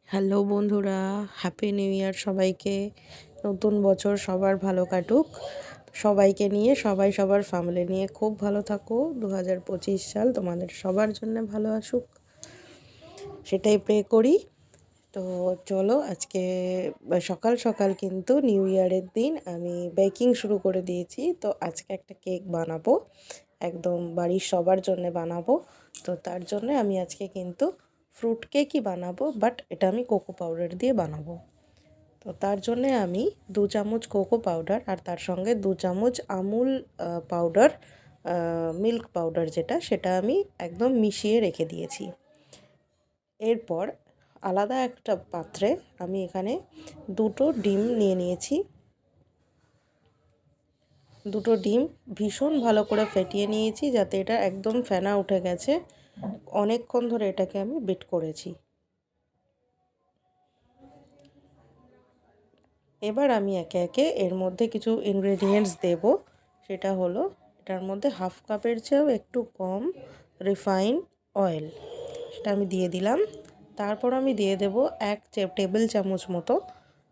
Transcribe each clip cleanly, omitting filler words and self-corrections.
Hello বন্ধুরা, happy new year সবাইকে। নতুন বছর সবার ভালো কাটুক। সবাইকে নিয়ে সবাই সবার ফ্যামিলি নিয়ে খুব ভালো থাকো। 2025 সাল তোমাদের সবার জন্য ভালো আসুক, সেটাই প্রে করি। তো চলো, আজকে সকাল সকাল কিন্তু নিউ ইয়ারের দিন আমি বেকিং শুরু করে দিয়েছি। তো আজকে একটা কেক বানাবো, একদম বাড়ির সবার জন্য বানাবো। তো তার জন্য আমি আজকে কিন্তু ফ্রুট কেকই বানাবো, বাট এটা আমি কোকো পাউডার দিয়ে বানাবো। তো তার জন্যে আমি 2 চামচ কোকো পাউডার আর তার সঙ্গে 2 চামচ আমুল পাউডার, মিল্ক পাউডার যেটা, সেটা আমি একদম মিশিয়ে রেখে দিয়েছি। এরপর আলাদা একটা পাত্রে আমি এখানে 2টো ডিম নিয়ে নিয়েছি। 2টো ডিম ভীষণ ভালো করে ফেটিয়ে নিয়েছি, যাতে এটা একদম ফেনা উঠে গেছে। অনেকক্ষণ ধরে এটাকে আমি বিট করেছি। এবার আমি একে একে এর মধ্যে কিছু ইনগ্রেডিয়েন্টস দেব। সেটা হলো, এটার মধ্যে হাফ কাপের চেয়েও একটু কম রিফাইন অয়েল, সেটা আমি দিয়ে দিলাম। তারপর আমি দিয়ে দেব 1 টেবিল চামচ মতো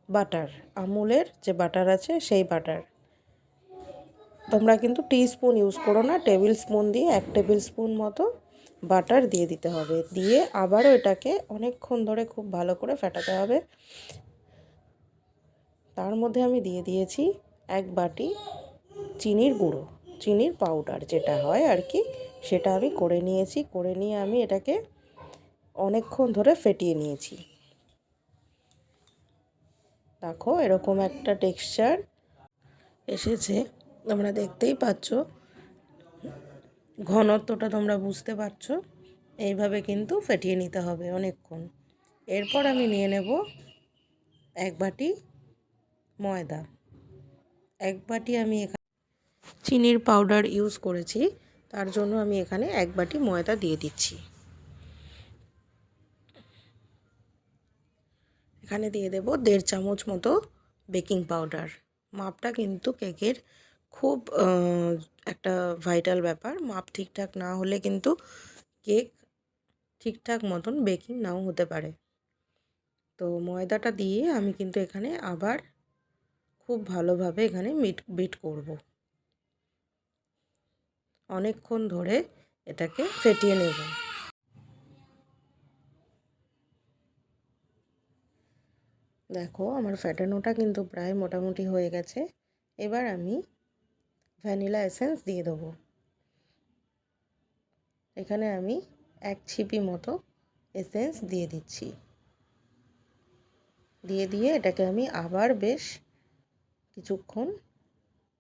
বাটার, আমুলের যে বাটার আছে সেই বাটার। তোমরা কিন্তু টিস্পুন ইউজ করো না, টেবিল স্পুন দিয়ে 1 টেবিল স্পুন মতো বাটার দিয়ে দিতে হবে। দিয়ে আবারও এটাকে অনেকক্ষণ ধরে খুব ভালো করে ফেটাতে হবে। তার মধ্যে আমি দিয়ে দিয়েছি 1 বাটি চিনির গুঁড়ো, চিনির পাউডার যেটা হয় আর কি, সেটা আমি করে নিয়েছি। করে নিয়ে আমি এটাকে অনেকক্ষণ ধরে ফেটিয়ে নিয়েছি। দেখো এরকম একটা টেক্সচার এসেছে, তোমরা দেখতেই পাচ্ছ, ঘনত্বটা তোমরা বুঝতে পারছো। এইভাবে কিন্তু ফেটিয়ে নিতে হবে অনেকক্ষণ। এরপর আমি নিয়ে নেব 1 বাটি ময়দা। 1 বাটি আমি এখানে চিনির পাউডার ইউজ করেছি, তার জন্য আমি এখানে 1 বাটি ময়দা দিয়ে দিচ্ছি। এখানে দিয়ে দেব 1.5 চামচ মতো বেকিং পাউডার। মাপটা কিন্তু কেকের খুব একটা ভাইটাল ব্যাপার। মাপ ঠিকঠাক না হলে কিন্তু কেক ঠিকঠাক মতন বেকিং নাও হতে পারে। তো ময়দাটা দিয়ে আমি কিন্তু এখানে আবার খুব ভালোভাবে এখানে বিট করব। অনেকক্ষণ ধরে এটাকে ফেটিয়ে নেব। দেখো আমার ফেটানোটা কিন্তু প্রায় মোটামুটি হয়ে গেছে। এবার আমি ভ্যানিলা এসেন্স দিয়ে দেবো। এখানে আমি 1 ছিপি মতো এসেন্স দিয়ে দিচ্ছি। দিয়ে এটাকে আমি আবার বেশ কিছুক্ষণ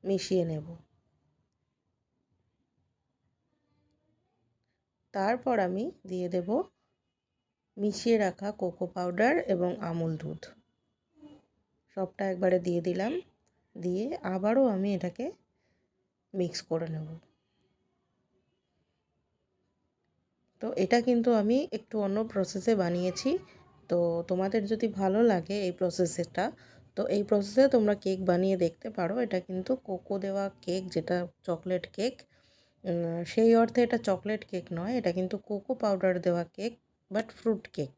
মিশিয়ে নেব। তারপর আমি দিয়ে দেব মিশিয়ে রাখা কোকো পাউডার এবং আমুল দুধ, সবটা একবারে দিয়ে দিলাম। দিয়ে আবারও আমি এটাকে মিক্স করে নেব। তো এটা কিন্তু আমি একটু অন্য প্রসেসে বানিয়েছি। তো তোমাদের যদি ভালো লাগে এই প্রসেসটা, তো এই প্রসেসে তোমরা কেক বানিয়ে দেখতে পারো। এটা কিন্তু কোকো দেওয়া কেক, যেটা চকলেট কেক, সেই অর্থে এটা চকলেট কেক নয়, এটা কিন্তু কোকো পাউডার দেওয়া কেক, বাট ফ্রুট কেক।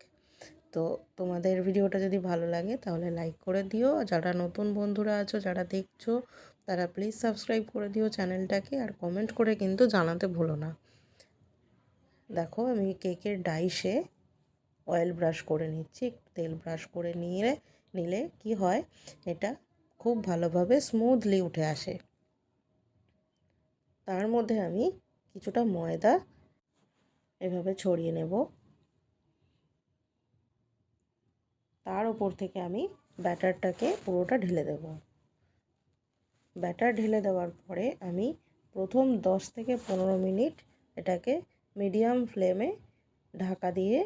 তো তোমাদের ভিডিওটা যদি ভালো লাগে তাহলে লাইক করে দিও। যারা নতুন বন্ধুরা আছো, যারা দেখছো, তারা প্লিজ সাবস্ক্রাইব করে দিও চ্যানেলটাকে, আর কমেন্ট করে কিন্তু জানাতে ভুলো না। দেখো আমি কেকের ডাইসে অয়েল ব্রাশ করে নিচ্ছি। তেল ব্রাশ করে নিলে কি হয়, এটা খুব ভালোভাবে স্মুথলি উঠে আসে। তার মধ্যে আমি কিছুটা ময়দা এভাবে ছড়িয়ে নেব। তার উপর থেকে আমি ব্যাটারটাকে পুরোটা ঢেলে দেব। ব্যাটার ঢেলে দেওয়ার পরে আমি প্রথম 10 থেকে 15 মিনিট এটাকে মিডিয়াম ফ্লেমে ঢাকা দিয়ে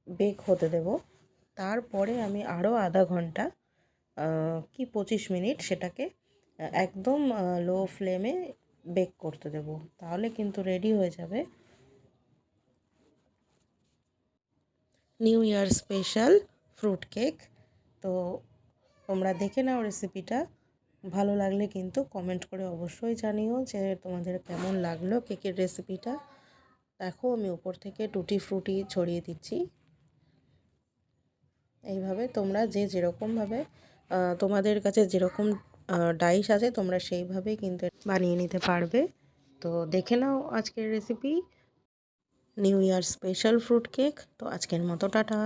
বেক হতে দেব। তারপরে আমি আরও আধা ঘন্টা কি 25 মিনিট সেটাকে একদম লো ফ্লেমে বেক করতে দেব। তাহলে কিন্তু রেডি হয়ে যাবে new year special fruit cake. তো তোমরা দেখে নাও রেসিপিটা। ভালো লাগলে কিন্তু কমেন্ট করে অবশ্যই জানিও যে তোমাদের কেমন লাগলো কেকের রেসিপিটা। দেখো আমি উপর থেকে টুটি ফ্রুটি ছড়িয়ে দিচ্ছি। এইভাবে তোমরা যে যেরকমভাবে তোমাদের কাছে যেরকম ডাইশ আছে তোমরা সেইভাবেই কিন্তু বানিয়ে নিতে পারবে। তো দেখে নাও আজকের recipe, new year special fruit cake. তো আজকের মতো টাটা।